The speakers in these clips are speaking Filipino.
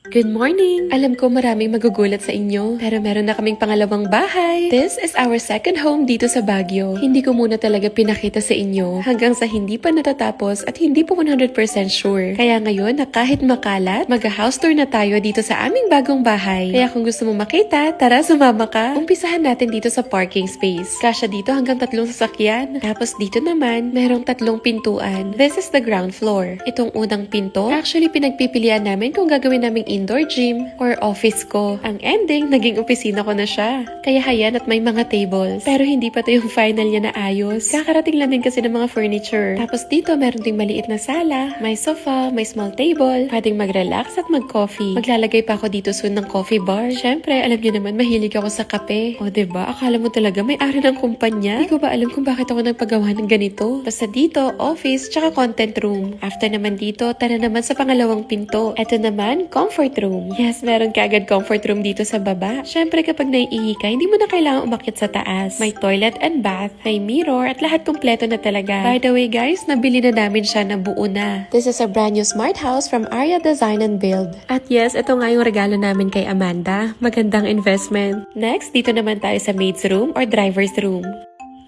Good morning! Alam ko maraming magugulat sa inyo, pero meron na kaming pangalawang bahay. This is our second home dito sa Baguio. Hindi ko muna talaga pinakita sa inyo hanggang sa hindi pa natatapos at hindi po 100% sure. Kaya ngayon na kahit makalat, mag-house tour na tayo dito sa aming bagong bahay. Kaya kung gusto mo makita, tara sumama ka. Umpisahan natin dito sa parking space. Kasya dito hanggang 3 sasakyan. Tapos dito naman, merong 3 pintuan. This is the ground floor. Itong unang pinto, actually pinagpipilian namin kung gagawin naming indoor gym or office ko. Ang ending, naging opisina ko na siya. Kaya hayan at may mga tables. Pero hindi pa to yung final niya na ayos. Kakarating lang din kasi ng mga furniture. Tapos dito, meron ding maliit na sala, may sofa, may small table, pwedeng mag-relax at mag-coffee. Maglalagay pa ako dito soon ng coffee bar. Syempre, alam niyo naman, mahilig ako sa kape. O diba, akala mo talaga may ari ng kumpanya? Hindi ko ba alam kung bakit ako nagpagawa ng ganito? Basta dito, office, tsaka content room. After naman dito, tara naman sa pangalawang pinto. Ito naman, comfort room. Yes, meron ka agad comfort room dito sa baba. Syempre kapag naiihi ka, hindi mo na kailangan umakyat sa taas. May toilet and bath, may mirror, at lahat kumpleto na talaga. By the way guys, nabili na namin siya na buo na. This is a brand new smart house from Arya Design and Build. At yes, ito nga yung regalo namin kay Amanda. Magandang investment. Next, dito naman tayo sa maid's room or driver's room.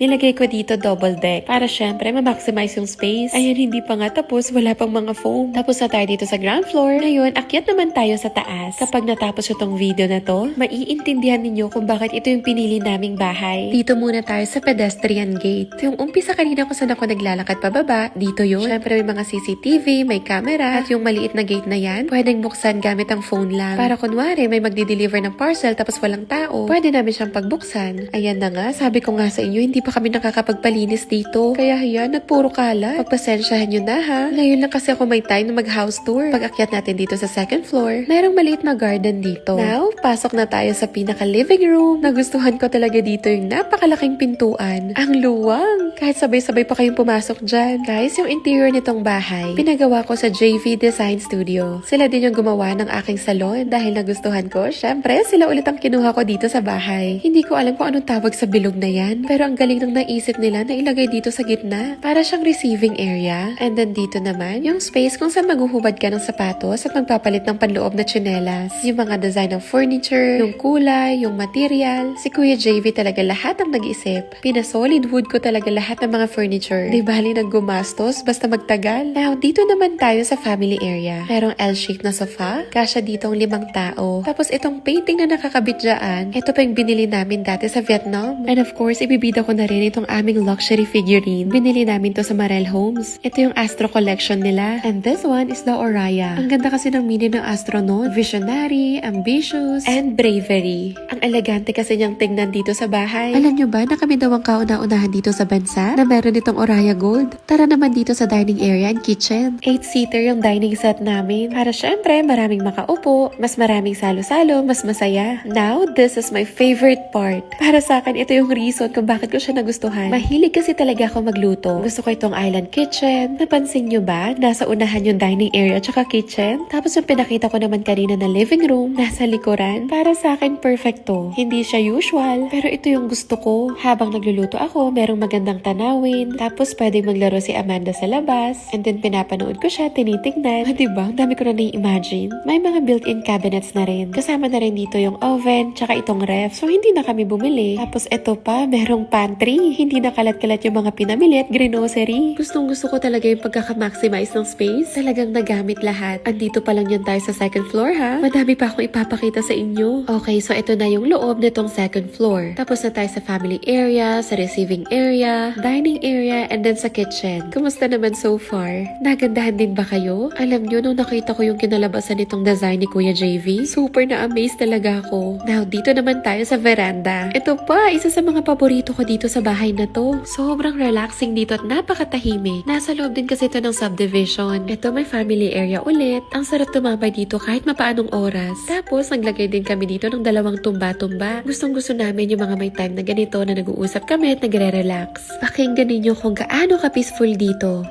Nilagay ko dito double deck para syempre ma-maximize yung space. Ayan, hindi pa nga tapos, wala pang mga foam. Tapos na tayo dito sa ground floor. Ngayon, akyat naman tayo sa taas. Kapag natapos itong video na to, maiintindihan ninyo kung bakit ito yung pinili naming bahay. Dito muna tayo sa pedestrian gate. Yung umpisa kanina kung saan ako naglalakad pababa, dito yun. Syempre may mga CCTV, may camera, at yung maliit na gate na yan, pwedeng buksan gamit ang phone lang. Para kunwari may magdi-deliver ng parcel tapos walang tao, pwede namin siyang pagbuksan. Ayan na nga, sabi ko nga sa inyo, hindi pa kami nakakapagpalinis dito. Kaya hayan at puro kalat. Pagpasensyahan nyo na ha. Ngayon lang kasi ako may time na mag-house tour. Pag akyat natin dito sa second floor, merong maliit na garden dito. Now, pasok na tayo sa pinaka-living room. Nagustuhan ko talaga dito yung napakalaking pintuan. Ang luwang. Kahit sabay-sabay pa kayong pumasok dyan. Guys, yung interior nitong bahay, pinagawa ko sa JV Design Studio. Sila din yung gumawa ng aking salon dahil nagustuhan ko. Syempre, sila ulit ang kinuha ko dito sa bahay. Hindi ko alam kung anong tawag sa bilog na yan, pero ang galing ng naisip nila na ilagay dito sa gitna para siyang receiving area. And then dito naman, yung space kung saan maghuhubad ka ng sapatos at magpapalit ng panloob na tsinelas. Yung mga design ng furniture, yung kulay, yung material. Si Kuya JV talaga lahat ang nag-isip. Pina-solid wood ko talaga lahat ng mga furniture. Di bali naggumastos basta magtagal. Now, dito naman tayo sa family area. Merong L-shaped na sofa. Kasya dito ang 5 tao. Tapos itong painting na nakakabit dyan, ito pa yung binili namin dati sa Vietnam. And of course, ibibida ko na rin itong aming luxury figurine. Binili namin to sa Marel Homes. Ito yung Astro collection nila. And this one is the Oraya. Ang ganda kasi ng meaning ng astronaut. Visionary, ambitious, and bravery. Ang elegante kasi niyang tingnan dito sa bahay. Alam nyo ba na kami daw ang kauna-unahan dito sa bansa na meron itong Oraya Gold? Tara naman dito sa dining area and kitchen. 8-seater yung dining set namin. Para syempre maraming makaupo, mas maraming salo-salo, mas masaya. Now, this is my favorite part. Para sa akin, ito yung reason kung bakit ko siya nagustuhan. Mahilig kasi talaga ako magluto. Gusto ko itong island kitchen. Napansin nyo ba? Nasa unahan yung dining area at saka kitchen. Tapos yung pinakita ko naman kanina na living room, nasa likuran. Para sa akin, perfecto. Hindi siya usual, pero ito yung gusto ko. Habang nagluluto ako, merong magandang tanawin. Tapos pwede maglaro si Amanda sa labas. And then pinapanood ko siya, tinitignan. Diba? Ang dami ko na nai-imagine. May mga built-in cabinets na rin. Kasama na rin dito yung oven, tsaka itong ref. So hindi na kami bumili. Tapos ito pa, merong pantry. Hindi na kalat-kalat yung mga pinamili at grocery. Gustong-gusto ko talaga yung pagkaka-maximize ng space. Talagang nagamit lahat. Andito pa lang yun tayo sa second floor ha. Madami pa akong ipapakita sa inyo. Okay, so ito na yung loob nitong second floor. Tapos na tayo sa family area, sa receiving area, dining area, and then sa kitchen. Kumusta naman so far? Nagandahan din ba kayo? Alam nyo, nung nakita ko yung kinalabasan nitong design ni Kuya JV, super na-amaze talaga ako. Now, dito naman tayo sa veranda. Ito pa, isa sa mga paborito ko dito sa bahay na to. Sobrang relaxing dito at napakatahimik. Nasa loob din kasi ito ng subdivision. Ito may family area ulit. Ang sarap tumambay dito kahit mapaanong oras. Tapos naglagay din kami dito ng 2 tumba-tumba. Gustong-gusto namin yung mga may time na ganito na nag-uusap kami at nagre-relax. Pakinggan ninyo kung gaano ka-peaceful dito.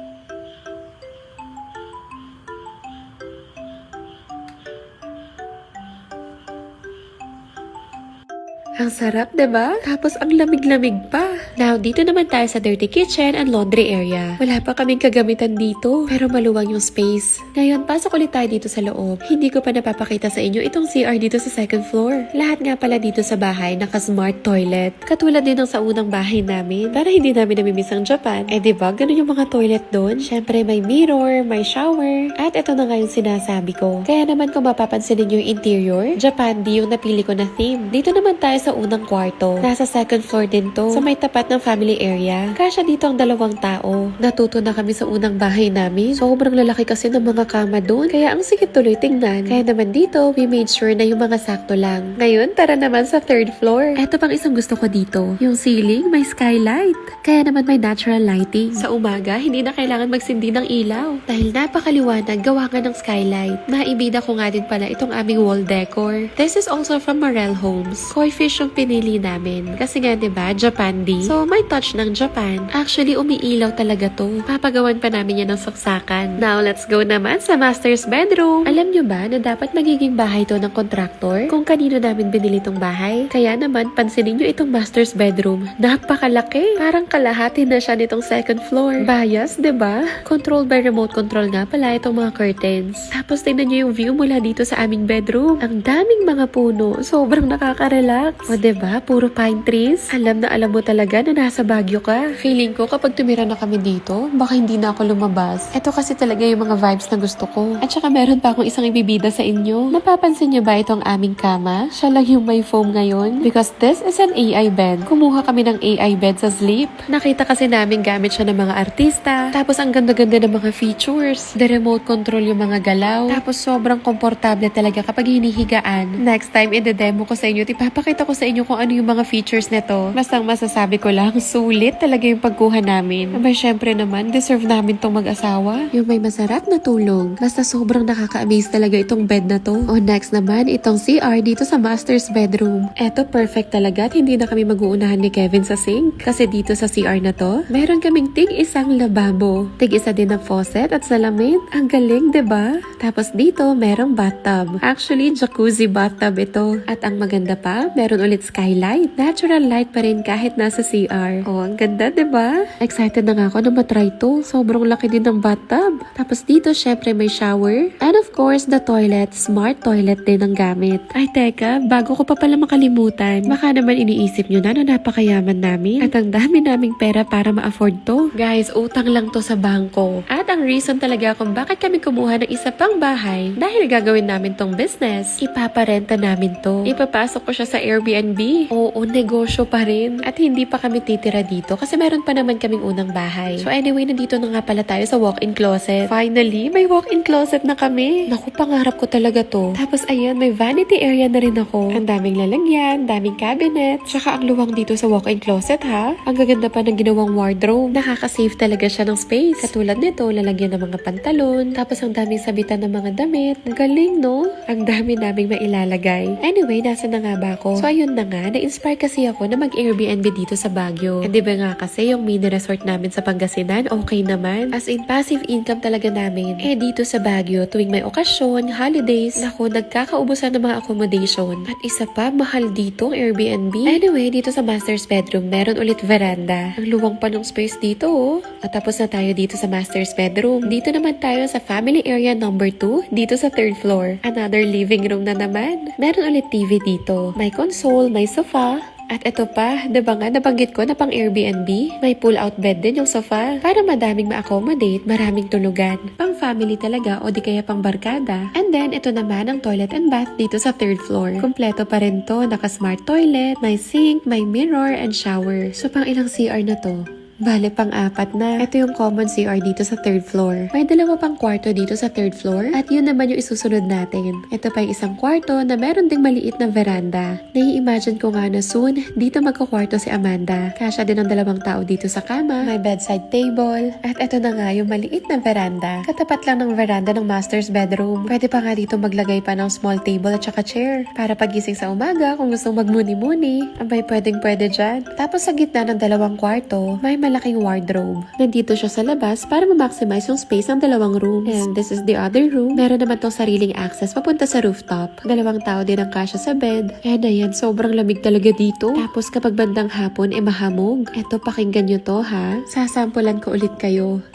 Ang sarap, 'di ba? Tapos ang lamig-lamig pa. Now, dito naman tayo sa dirty kitchen and laundry area. Wala pa kaming kagamitan dito, pero maluwang yung space. Ngayon, pasok ulit tayo dito sa loob. Hindi ko pa napapakita sa inyo itong CR dito sa second floor. Lahat nga pala dito sa bahay, naka-smart toilet. Katulad din ng sa unang bahay namin. Para hindi namin namimiss ang Japan. Eh, 'di ba? Ganun yung mga toilet doon. Syempre, may mirror, may shower. At ito na nga yung sinasabi ko. Kaya naman kung mapapansin niyo yung interior, Japan di yung napili ko na theme. Dito naman tayo sa unang kwarto. Nasa second floor din to. Sa may tapat ng family area. Kasya dito ang 2 tao. Natuto na kami sa unang bahay namin. Sobrang lalaki kasi ng mga kama doon. Kaya ang sikip tuloy tingnan. Kaya naman dito, we made sure na yung mga sakto lang. Ngayon, tara naman sa third floor. Eto pang isang gusto ko dito. Yung ceiling, may skylight. Kaya naman may natural lighting. Sa umaga, hindi na kailangan magsindi ng ilaw. Dahil napakaliwanag, gawa nga ng skylight. Naibida ko nga din pala itong aming wall decor. This is also from Morel Homes. Koi fish yung pinili namin. Kasi nga, diba, Japandi. So, may touch ng Japan. Actually, umiilaw talaga to. Papagawan pa namin yan ng saksakan. Now, let's go naman sa master's bedroom. Alam nyo ba na dapat magiging bahay to ng kontraktor? Kung kanino namin binili tong bahay. Kaya naman, pansinin nyo itong master's bedroom. Napakalaki. Parang kalahati na siya nitong second floor. Bias, diba? Controlled by remote control nga pala itong mga curtains. Tapos, tingnan nyo yung view mula dito sa aming bedroom. Ang daming mga puno. Sobrang nakaka-relax. O, diba? Puro pine trees. Alam na alam mo talaga na nasa Baguio ka. Feeling ko kapag tumira na kami dito, baka hindi na ako lumabas. Ito kasi talaga yung mga vibes na gusto ko. At saka meron pa akong isang ibibida sa inyo. Napapansin nyo ba itong aming kama? Siya lang yung may foam ngayon. Because this is an AI bed. Kumuha kami ng AI bed sa Sleep. Nakita kasi namin gamit siya ng mga artista. Tapos ang ganda-ganda ng mga features. The remote control yung mga galaw. Tapos sobrang komportable talaga kapag hinihigaan. Next time, i-demo ko sa inyo. Ipapakita ko sa inyo kung ano yung mga features nito. Basta masasabi ko lang, sulit talaga yung pagkuha namin. Abay, syempre naman, deserve namin tong mag-asawa. Yung may masarap na tulog. Basta sobrang nakaka-amaze talaga itong bed na to. O next naman, itong CR dito sa master's bedroom. Eto, perfect talaga at hindi na kami mag-uunahan ni Kevin sa sink. Kasi dito sa CR na to, meron kaming tig-isang lababo. Tig-isa din ng faucet at salamin. Ang galing, 'di ba? Tapos dito, merong bathtub. Actually, jacuzzi bathtub ito. At ang maganda pa, meron ulit skylight. Natural light pa rin kahit nasa CR. Oh, ang ganda, 'di ba? Excited na nga ako na matry to. Sobrang laki din ng bathtub. Tapos dito, syempre may shower. And of course, the toilet. Smart toilet din ang gamit. Ay, teka, bago ko pa pala makalimutan. Baka naman iniisip nyo na napakayaman namin. At ang dami naming pera para ma-afford to. Guys, utang lang to sa bangko. At ang reason talaga kung bakit kami kumuha ng isa pang bahay, dahil gagawin namin tong business. Ipaparenta namin to. Ipapasok ko siya sa Airbnb. Oo, negosyo pa rin. At hindi pa kami titira dito kasi meron pa naman kaming unang bahay. So anyway, nandito na nga pala tayo sa walk-in closet. Finally, may walk-in closet na kami. Naku, pangarap ko talaga to. Tapos ayun, may vanity area na rin ako. Ang daming lalagyan, daming cabinet. Tsaka ang luwang dito sa walk-in closet ha. Ang gaganda pa ng ginawang wardrobe. Nakaka-save talaga siya ng space. Katulad nito, lalagyan ng mga pantalon. Tapos ang daming sabitan ng mga damit. Ang galing, no? Ang dami naming mailalagay. Anyway, nasa na nga ba ako? So ayun na nga, na-inspire kasi ako na mag-Airbnb dito sa Baguio. And diba nga kasi yung mini resort namin sa Pangasinan, okay naman. As in, passive income talaga namin. Eh dito sa Baguio, tuwing may okasyon, holidays, naku, nagkakaubusan ng mga accommodation. At isa pa, mahal dito ang Airbnb. Anyway, dito sa master's bedroom, meron ulit veranda. Ang luwang pa ng space dito, oh. At tapos na tayo dito sa master's bedroom. Dito naman tayo sa family area number 2, dito sa third floor. Another living room na naman. Meron ulit TV dito. May console, may sofa. At ito pa, diba nga nabanggit ko na pang Airbnb, may pull-out bed din yung sofa para madaming ma-accommodate, maraming tulugan. Pang family talaga o di kaya pang barkada. And then, ito naman ang toilet and bath dito sa third floor. Kompleto pa rin to, naka-smart toilet, may sink, may mirror, and shower. So, pang ilang CR na to? Bale, pang-apat na. Ito yung common CR dito sa third floor. May 2 pang kwarto dito sa third floor. At yun naman yung isusunod natin. Ito pa yung isang kwarto na meron ding maliit na veranda. Nai-imagine ko nga na soon, dito magkakwarto si Amanda. Kasya din ang 2 tao dito sa kama. May bedside table. At ito na nga yung maliit na veranda. Katapat lang ng veranda ng master's bedroom. Pwede pa nga dito maglagay pa ng small table at saka chair. Para pagising sa umaga, kung gusto magmuni-muni, abay pwedeng-pwede dyan. Tapos sa gitna ng 2 kwarto, may malaking wardrobe. Nandito siya sa labas para ma-maximize yung space ng dalawang rooms. And this is the other room. Meron naman tong sariling access papunta sa rooftop. Dalawang tao din ang kasya sa bed. And ayan, sobrang lamig talaga dito. Tapos kapag bandang hapon, mahamog. Eto, pakinggan nyo to ha. Sasampulan ko ulit kayo.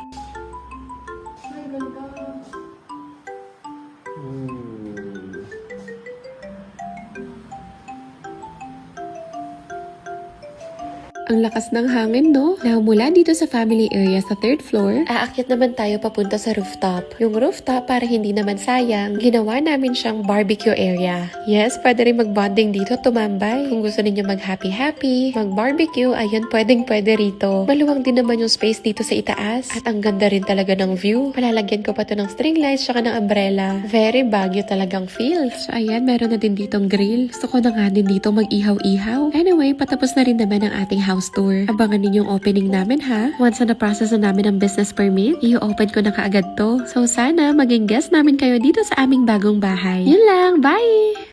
Ang lakas ng hangin, no? Now, mula dito sa family area sa 3rd floor, aakyat naman tayo papunta sa rooftop. Yung rooftop, para hindi naman sayang, ginawa namin siyang barbecue area. Yes, pwede rin mag-bonding dito, tumambay. Kung gusto ninyo mag-happy-happy, mag-barbecue, ayun, pwedeng-pwede rito. Maluwang din naman yung space dito sa itaas. At ang ganda rin talaga ng view. Palalagyan ko pa to ng string lights tsaka ng umbrella. Very Baguio talagang feel. So, ayan, meron na din ditong grill. Gusto ko na nga din dito mag-ihaw-ihaw. Anyway, patapos na rin naman ang ating house tour. Abangan ninyong opening namin ha. Once na na-process na namin ang business permit, i-open ko na kaagad to. So sana maging guest namin kayo dito sa aming bagong bahay. Yun lang, bye!